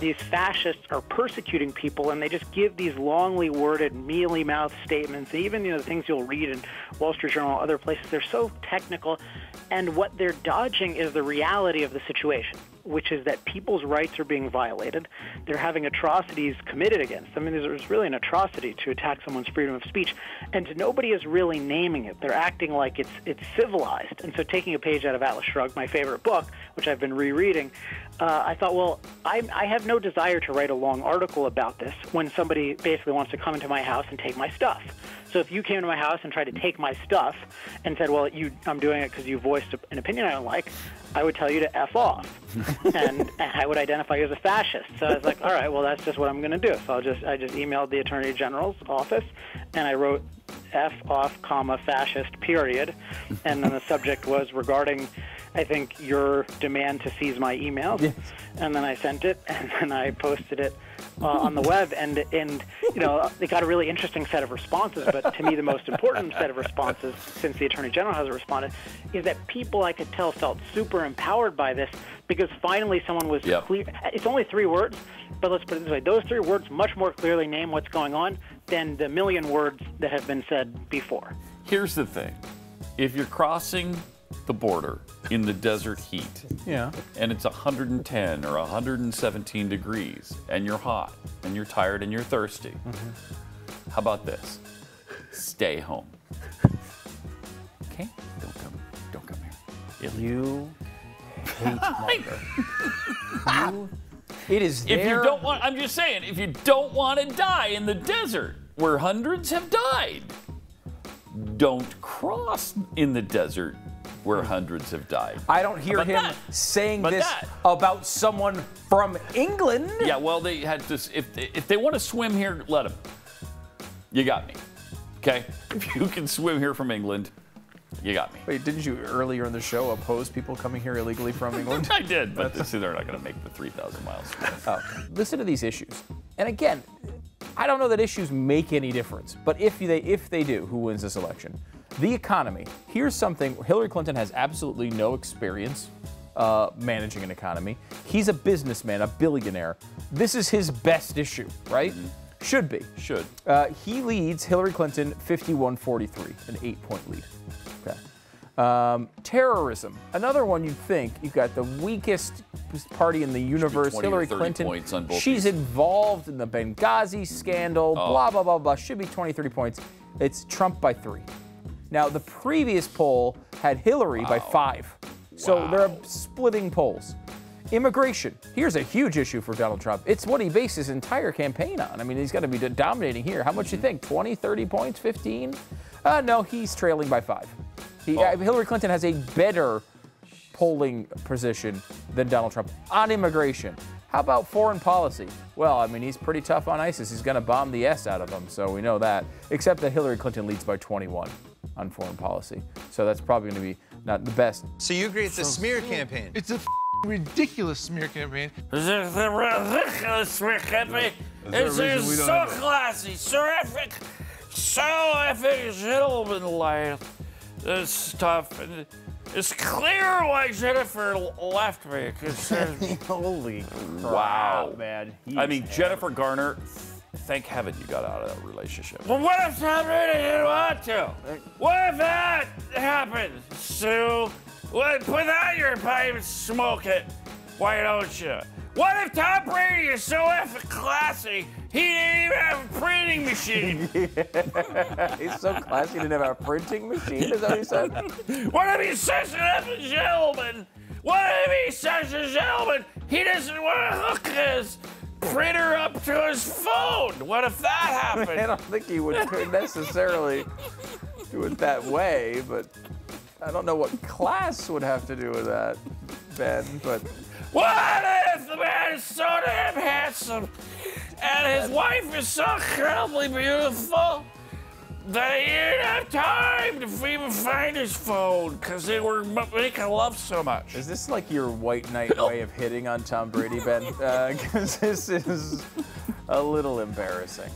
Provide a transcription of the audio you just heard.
these fascists are persecuting people, and they just give these longly worded, mealy-mouthed statements. And even, the things you'll read in Wall Street Journal and other places, they're so technical. And what they're dodging is the reality of the situation, which is that people's rights are being violated. They're having atrocities committed against them. I mean, there's really an atrocity to attack someone's freedom of speech, and nobody is really naming it. They're acting like it's civilized. And so, taking a page out of Atlas Shrugged, my favorite book, which I've been rereading, I thought, well, I have no desire to write a long article about this when somebody basically wants to come into my house and take my stuff. So if you came to my house and tried to take my stuff and said, well, I'm doing it because you voiced an opinion I don't like, I would tell you to F off. and I would identify you as a fascist. So I was like, all right, well, that's just what I'm going to do. So I just emailed the Attorney General's office, and I wrote F off, comma, fascist, period. And then the subject was regarding, I think, your demand to seize my emails. Yes. And then I sent it, and then I posted it on the web, and they got a really interesting set of responses. But to me, the most important set of responses, since the Attorney General hasn't responded, is that people, I could tell, felt super empowered by this, because finally someone was clear. It's only 3 words, but let's put it this way. Those 3 words much more clearly name what's going on than the million words that have been said before. Here's the thing. If you're crossing the border in the desert heat, and it's 110 or 117 degrees, and you're hot, and you're tired, and you're thirsty, how about this? Stay home. Okay? Don't come here. You hate hunger. It is there. If you don't want, I'm just saying, if you don't want to die in the desert where hundreds have died, don't cross in the desert where hundreds have died. I don't hear him saying this about someone from England. Yeah, well, they had this. If they want to swim here, let them. You got me. Okay? If you can swim here from England, you got me. Wait, didn't you earlier in the show oppose people coming here illegally from England? I did, but they're not going to make the 3,000 miles. Oh. Listen to these issues. And again, I don't know that issues make any difference, but if they do, who wins this election? The economy. Here's something. Hillary Clinton has absolutely no experience managing an economy. He's a businessman, a billionaire. This is his best issue, right? Mm-hmm. Should be. Should. He leads Hillary Clinton 51-43, an 8-point lead. Okay. Terrorism. Another one you'd think. You've got the weakest party in the universe, Hillary Clinton. She's involved in the Benghazi scandal, blah, blah, blah, blah. Should be 20, 30 points. It's Trump by 3. Now, the previous poll had Hillary by 5. So they're splitting polls. Immigration. Here's a huge issue for Donald Trump. It's what he based his entire campaign on. I mean, he's got to be dominating here. How much do you think? 20, 30 points, 15? No, he's trailing by 5. Hillary Clinton has a better polling position than Donald Trump on immigration. How about foreign policy? Well, I mean, he's pretty tough on ISIS. He's going to bomb the S out of them, so we know that. Except that Hillary Clinton leads by 21 on foreign policy. So that's probably going to be not the best. So you agree it's a smear campaign? It's a ridiculous smear campaign. It's a ridiculous smear campaign. It's so classy, terrific, so epic, gentlemanlike. This stuff. And it's clear why Jennifer left me. Holy wow, man. I mean, Jennifer Garner, thank heaven you got out of that relationship. Well, what if Tom Brady didn't want to? What if that happened, Stu? Put that in your pipe and smoke it. Why don't you? What if Tom Brady is so effing classy, he didn't even have a printing machine? He's so classy, he didn't have a printing machine, is that what he said? What if he's such an effing gentleman? What if he's such a gentleman, he doesn't want to hook his printer up to his phone? What if that happened? I don't think he would necessarily do it that way, but I don't know what class would have to do with that, Ben, but... What if the man is so damn handsome and his wife is so incredibly beautiful that he didn't have time to even find his phone because they were making love so much? Is this like your white knight way of hitting on Tom Brady, Ben? Because this is a little embarrassing.